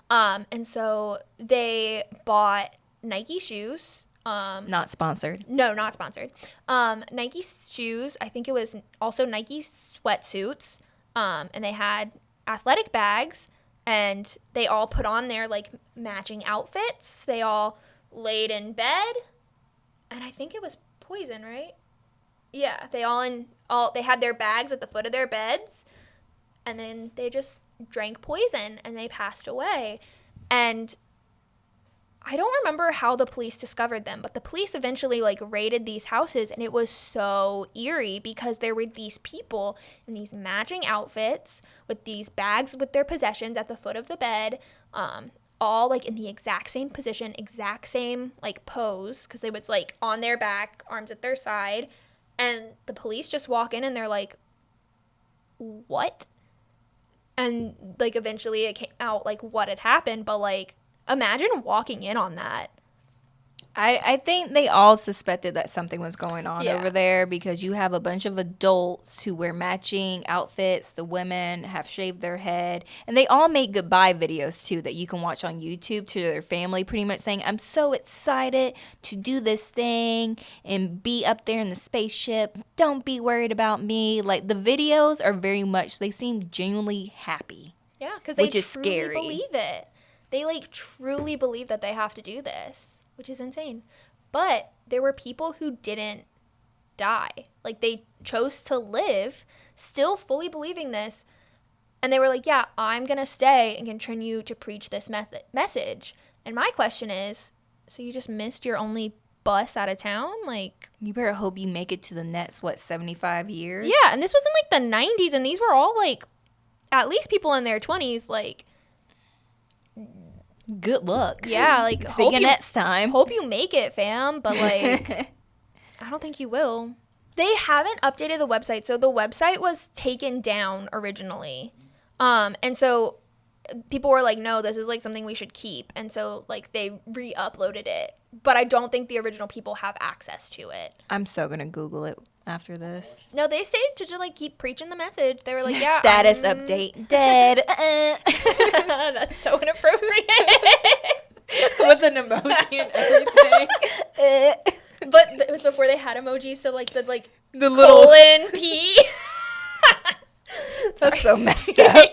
And so they bought Nike shoes. Not sponsored. No, not sponsored. Nike shoes. I think it was also Nike sweatsuits. And they had athletic bags, and they all put on their like matching outfits. They all laid in bed, and I think it was poison, right? Yeah, they had their bags at the foot of their beds, and then they just drank poison, and they passed away. And I don't remember how the police discovered them, but the police eventually like raided these houses, and it was so eerie because there were these people in these matching outfits with these bags with their possessions at the foot of the bed, all like in the exact same position, exact same like pose, because they was like on their back, arms at their side. And the police just walk in and they're like, what? And like eventually it came out like what had happened, but like imagine walking in on that. I think they all suspected that something was going on over there, because you have a bunch of adults who wear matching outfits. The women have shaved their head, and they all make goodbye videos too that you can watch on YouTube to their family, pretty much saying, I'm so excited to do this thing and be up there in the spaceship. Don't be worried about me. Like, the videos are very much, they seem genuinely happy. Yeah, because they truly believe it. They like truly believe that they have to do this, which is insane. But there were people who didn't die. Like, they chose to live, still fully believing this. And they were like, yeah, I'm going to stay and continue to preach this message. And my question is, so you just missed your only bus out of town? Like, you better hope you make it to the next, 75 years? Yeah, and this was in like the 90s, and these were all like, at least people in their 20s, like, good luck. Yeah, like, see you next time. Hope you make it, fam. But like, I don't think you will. They haven't updated the website. So the website was taken down originally. And so people were like, no, this is like something we should keep. And so like they re-uploaded it. But I don't think the original people have access to it. I'm so going to Google it after this. No, they say to just like keep preaching the message. They were like, yeah. Status update. Dead. That's so inappropriate. With an emoji and everything. But it was before they had emojis, so like the little colon P. That's so messed up.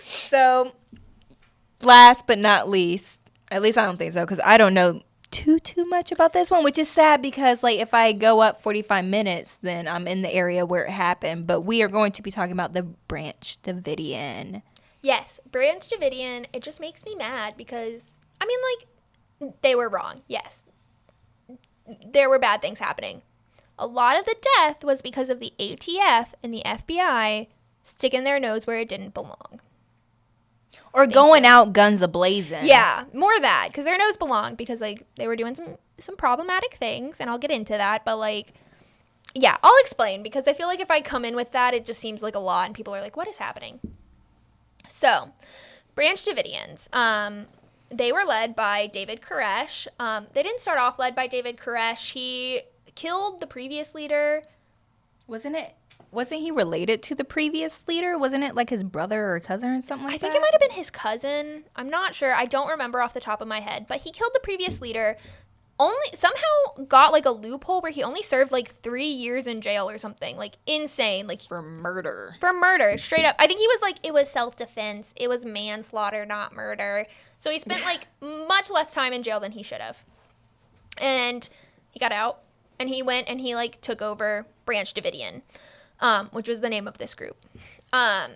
So, last but not least, at least I don't think so, because I don't know too much about this one, which is sad because like if I go up 45 minutes, then I'm in the area where it happened. But we are going to be talking about the Branch Davidian. Yes, Branch Davidian. It just makes me mad because I mean, like, they were wrong. Yes, there were bad things happening. A lot of the death was because of the ATF and the FBI sticking their nose where it didn't belong. Or going out guns a-blazing. Yeah, more of that, because their nose belonged, because, like, they were doing some problematic things, and I'll get into that, but, like, yeah, I'll explain, because I feel like if I come in with that, it just seems like a lot, and people are like, what is happening? So, Branch Davidians, they were led by David Koresh. They didn't start off led by David Koresh. He killed the previous leader. Wasn't he related to the previous leader? Wasn't it like his brother or cousin or something like that? I think it might have been his cousin. I'm not sure. I don't remember off the top of my head. But he killed the previous leader. Somehow got like a loophole where he only served like 3 years in jail or something. Like insane. Like for murder. Straight up. I think he was like, it was self-defense. It was manslaughter, not murder. So he spent like much less time in jail than he should have. And he got out. And he went and he like took over Branch Davidian. Which was the name of this group. And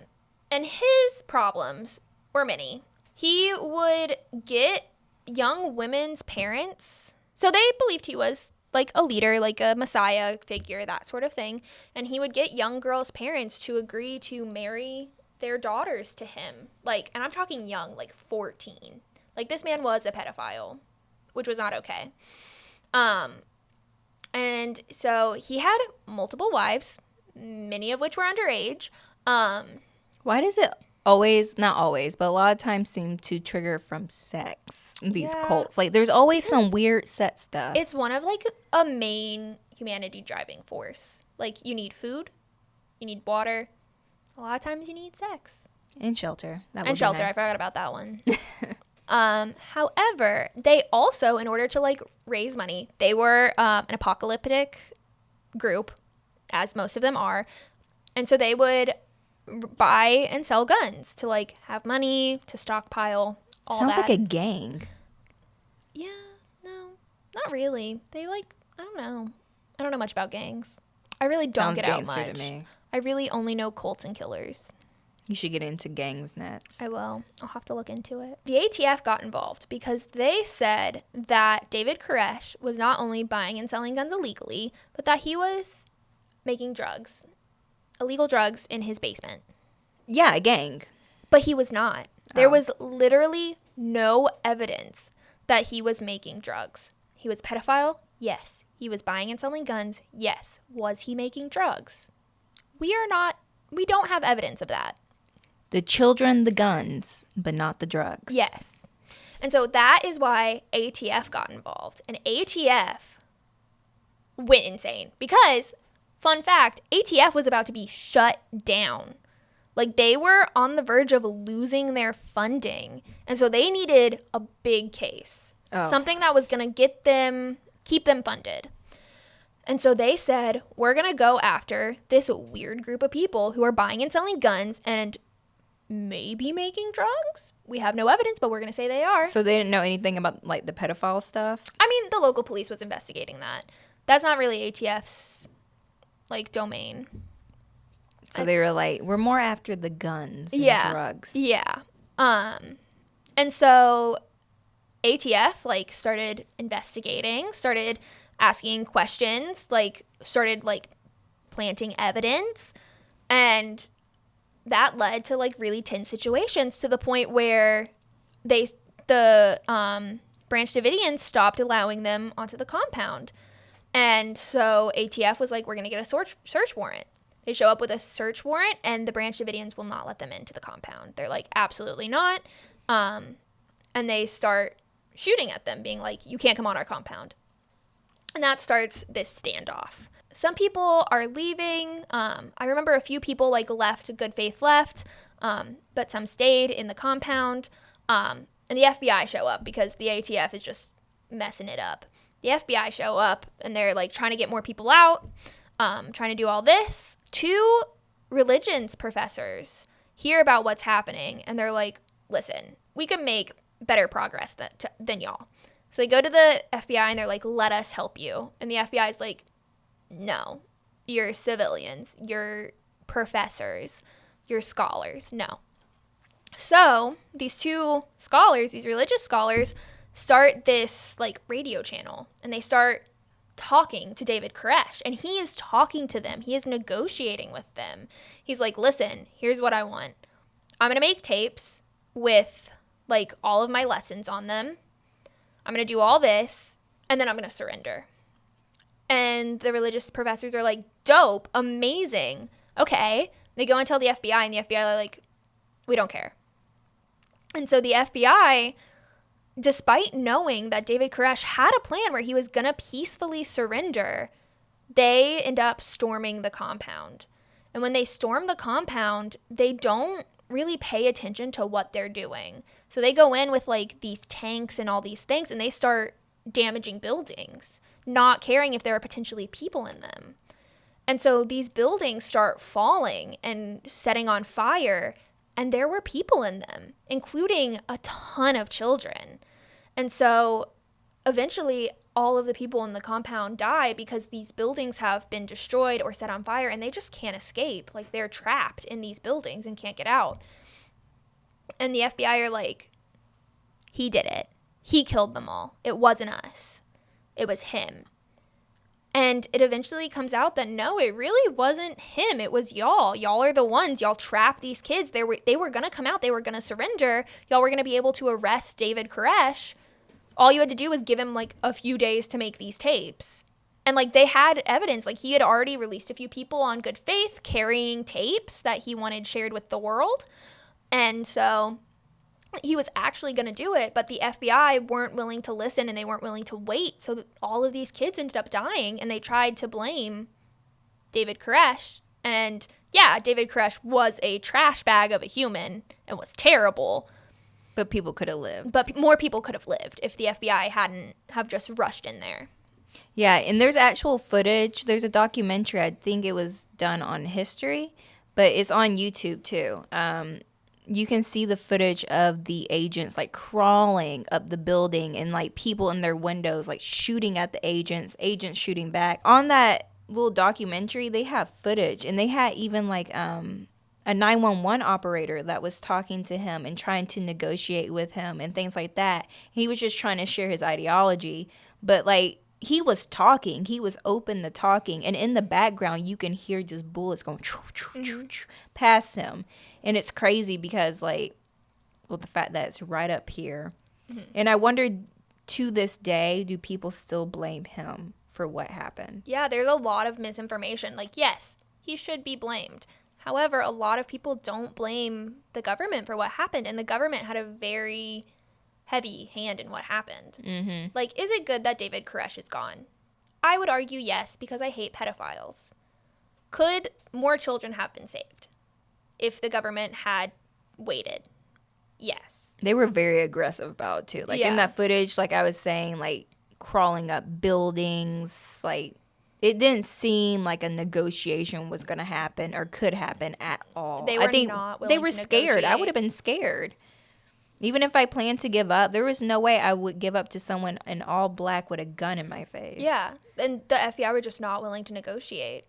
his problems were many. He would get young women's parents. So they believed he was like a leader, like a messiah figure, that sort of thing. And he would get young girls' parents to agree to marry their daughters to him. Like, and I'm talking young, like 14. Like, this man was a pedophile, which was not okay. And so he had multiple wives, many of which were underage. Why does it always, not always, but a lot of times seem to trigger from sex, these cults? Like, there's always some weird set stuff. It's one of, like, a main humanity driving force. Like, you need food, you need water, a lot of times you need sex. And shelter. And shelter, nice. I forgot about that one. However, they also, in order to, like, raise money, they were an apocalyptic group, as most of them are. And so they would buy and sell guns to, like, have money, to stockpile, all Sounds that. like a gang. Yeah, no, not really. They, like, I don't know much about gangs. I really don't get out much. To me. I really only know cults and killers. You should get into gangs next. I will. I'll have to look into it. The ATF got involved because they said that David Koresh was not only buying and selling guns illegally, but that he was making drugs, illegal drugs, in his basement. Yeah, a gang. But he was not. There was literally no evidence that he was making drugs. He was a pedophile? Yes. He was buying and selling guns? Yes. Was he making drugs? We don't have evidence of that. The children, the guns, but not the drugs. Yes. And so that is why ATF got involved. And ATF went insane because, fun fact, ATF was about to be shut down. Like, they were on the verge of losing their funding. And so they needed a big case. Something that was going to keep them funded. And so they said, we're going to go after this weird group of people who are buying and selling guns and maybe making drugs. We have no evidence, but we're going to say they are. So they didn't know anything about, like, the pedophile stuff? I mean, the local police was investigating that. That's not really ATF's, like, domain. So they were like, we're more after the guns and drugs. Yeah. And so ATF, like, started investigating, started asking questions, like, started, like, planting evidence. And that led to, like, really tense situations to the point where the Branch Davidians stopped allowing them onto the compound. And so ATF was like, we're going to get a search warrant. They show up with a search warrant, and the Branch Davidians will not let them into the compound. They're like, absolutely not. And they start shooting at them, being like, you can't come on our compound. And that starts this standoff. Some people are leaving. I remember a few people like left, good faith left, but some stayed in the compound. And the FBI show up because the ATF is just messing it up. The FBI show up and they're like trying to get more people out, trying to do all this. 2 religions professors hear about what's happening and they're like, listen, we can make better progress than y'all. So they go to the FBI and they're like, let us help you. And the FBI is like, no, you're civilians, you're professors, you're scholars. No. So these 2 scholars, these religious scholars, start this like radio channel and they start talking to David Koresh, and he is talking to them. He is negotiating with them. He's like, listen, here's what I want. I'm going to make tapes with like all of my lessons on them. I'm going to do all this and then I'm going to surrender. And the religious professors are like, dope, amazing. Okay. They go and tell the FBI, and the FBI are like, we don't care. And so the FBI, despite knowing that David Koresh had a plan where he was going to peacefully surrender, they end up storming the compound. And when they storm the compound, they don't really pay attention to what they're doing. So they go in with like these tanks and all these things, and they start damaging buildings, not caring if there are potentially people in them. And so these buildings start falling and setting on fire, and there were people in them, including a ton of children. And so eventually all of the people in the compound die because these buildings have been destroyed or set on fire, and they just can't escape. Like, they're trapped in these buildings and can't get out. And the FBI are like, he did it. He killed them all. It wasn't us. It was him. And it eventually comes out that no, it really wasn't him. It was y'all. Y'all are the ones. Y'all trapped these kids. They were going to come out. They were going to surrender. Y'all were going to be able to arrest David Koresh. All you had to do was give him like a few days to make these tapes. And like, they had evidence. Like, he had already released a few people on good faith carrying tapes that he wanted shared with the world. And so he was actually going to do it, but the FBI weren't willing to listen, and they weren't willing to wait. So all of these kids ended up dying, and they tried to blame David Koresh. And yeah, David Koresh was a trash bag of a human and was terrible. But people could have lived. But more people could have lived if the FBI hadn't have just rushed in there. Yeah, and there's actual footage. There's a documentary. I think it was done on history, but it's on YouTube too. You can see the footage of the agents like crawling up the building, and like people in their windows like shooting at the agents shooting back. On that little documentary, they have footage, and they had even like a 911 operator that was talking to him and trying to negotiate with him and things like that. He was just trying to share his ideology, but like, he was talking. He was open to talking. And in the background, you can hear just bullets going past him. And it's crazy because, like, well, the fact that it's right up here. Mm-hmm. And I wonder, to this day, do people still blame him for what happened? Yeah, there's a lot of misinformation. Like, yes, he should be blamed. However, a lot of people don't blame the government for what happened. And the government had a very heavy hand in what happened. Mm-hmm. Like, is it good that David Koresh is gone? I would argue yes, because I hate pedophiles. Could more children have been saved if the government had waited? Yes. They were very aggressive about it too. Like, in that footage, like I was saying, like crawling up buildings, like it didn't seem like a negotiation was going to happen or could happen at all. They were not willing they were to scared. Negotiate. I would have been scared. Even if I planned to give up, there was no way I would give up to someone in all black with a gun in my face. Yeah, and the FBI were just not willing to negotiate.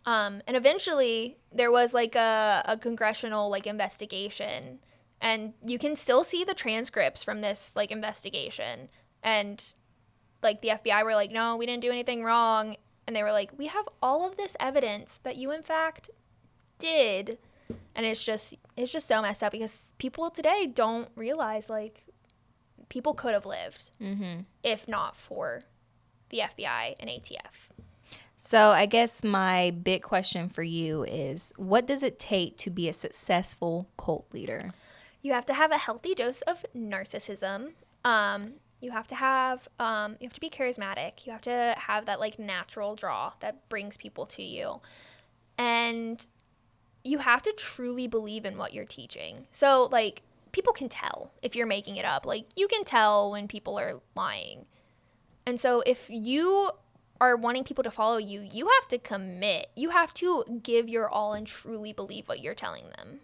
And eventually, there was like a congressional like investigation, and you can still see the transcripts from this like investigation. And like the FBI were like, no, we didn't do anything wrong. And they were like, we have all of this evidence that you in fact did. And it's just so messed up because people today don't realize, like, people could have lived if not for the FBI and ATF. So I guess my big question for you is, what does it take to be a successful cult leader? You have to have a healthy dose of narcissism. You have to be charismatic. You have to have that like natural draw that brings people to you. And you have to truly believe in what you're teaching. So like people can tell if you're making it up. Like you can tell when people are lying. And so if you are wanting people to follow you, you have to commit. You have to give your all and truly believe what you're telling them.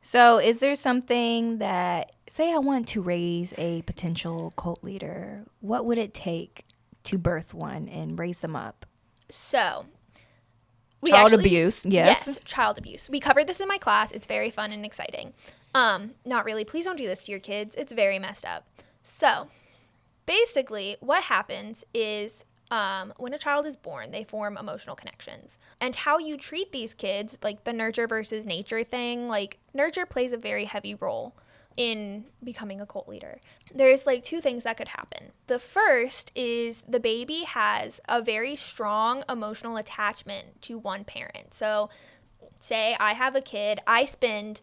So is there something that, say I want to raise a potential cult leader, what would it take to birth one and raise them up? So child abuse, yes. Yes, child abuse. We covered this in my class. It's very fun and exciting. Not really. Please don't do this to your kids. It's very messed up. So basically what happens is when a child is born, they form emotional connections. And how you treat these kids, like the nurture versus nature thing, like nurture plays a very heavy role in becoming a cult leader. There's like two things that could happen. The first is the baby has a very strong emotional attachment to one parent. So say I have a kid, I spend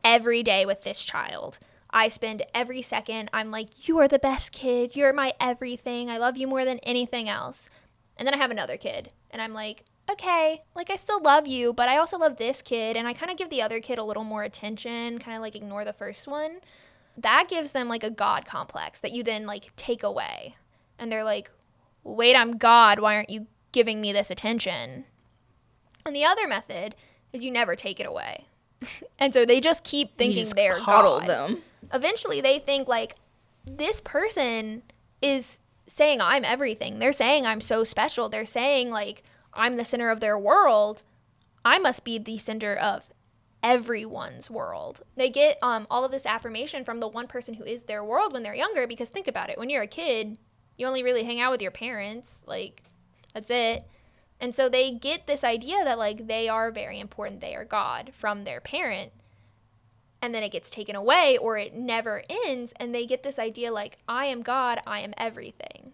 every day with this child. I spend every second, I'm like, you are the best kid. You're my everything. I love you more than anything else. And then I have another kid and I'm like, okay, like I still love you, but I also love this kid. And I kind of give the other kid a little more attention, kind of like ignore the first one. That gives them like a God complex that you then like take away. And they're like, wait, I'm God. Why aren't you giving me this attention? And the other method is you never take it away. And so they just keep thinking they're coddle God. Them. Eventually they think like, this person is saying I'm everything. They're saying I'm so special. They're saying like I'm the center of their world. I must be the center of everyone's world. They get all of this affirmation from the one person who is their world when they're younger, because think about it. When you're a kid, you only really hang out with your parents. Like, that's it. And so they get this idea that like they are very important. They are God from their parent. And then it gets taken away or it never ends. And they get this idea like, I am God, I am everything.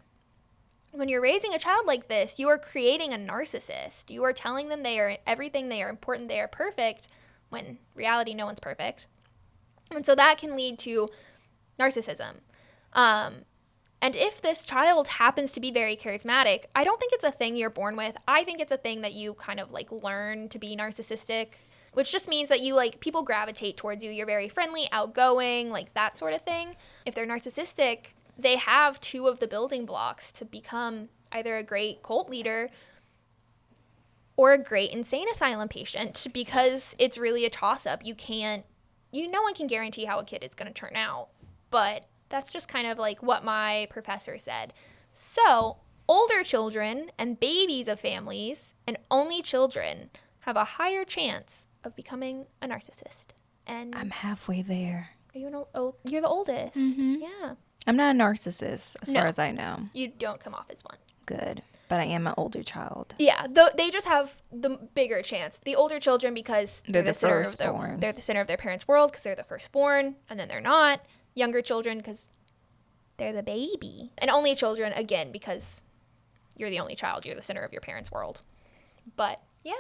When you're raising a child like this, you are creating a narcissist. You are telling them they are everything, they are important, they are perfect, when in reality, no one's perfect. And so that can lead to narcissism. And if this child happens to be very charismatic, I don't think it's a thing you're born with. I think it's a thing that you kind of like learn to be narcissistic, which just means that you like people gravitate towards you. You're very friendly, outgoing, like that sort of thing. If they're narcissistic, they have two of the building blocks to become either a great cult leader or a great insane asylum patient, because it's really a toss-up. No one can guarantee how a kid is going to turn out, but that's just kind of like what my professor said. So older children and babies of families and only children have a higher chance of becoming a narcissist. And I'm halfway there. Are you you're the oldest? Mm-hmm. Yeah. I'm not a narcissist as far as I know. You don't come off as one. Good. But I am an older child. Yeah, they just have the bigger chance. The older children, because they're the firstborn. They're the center of their parents' world because they're the firstborn, and then they're not. Younger children because they're the baby. And only children, again, because you're the only child. You're the center of your parents' world. But, yeah.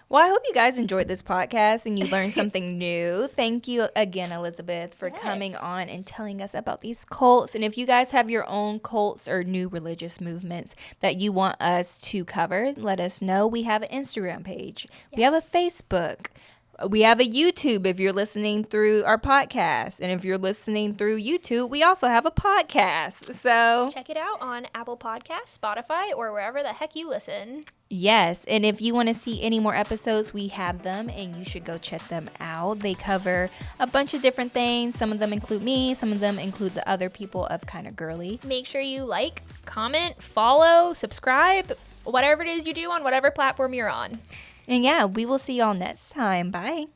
Well, I hope you guys enjoyed this podcast and you learned something new. Thank you again, Elizabeth, for coming on and telling us about these cults. And if you guys have your own cults or new religious movements that you want us to cover, let us know. We have an Instagram page. Yes. We have a Facebook. We have a YouTube if you're listening through our podcast. And if you're listening through YouTube, we also have a podcast. So check it out on Apple Podcasts, Spotify, or wherever the heck you listen. Yes. And if you want to see any more episodes, we have them and you should go check them out. They cover a bunch of different things. Some of them include me. Some of them include the other people of Kinda Girly. Make sure you like, comment, follow, subscribe, whatever it is you do on whatever platform you're on. And yeah, we will see y'all next time. Bye.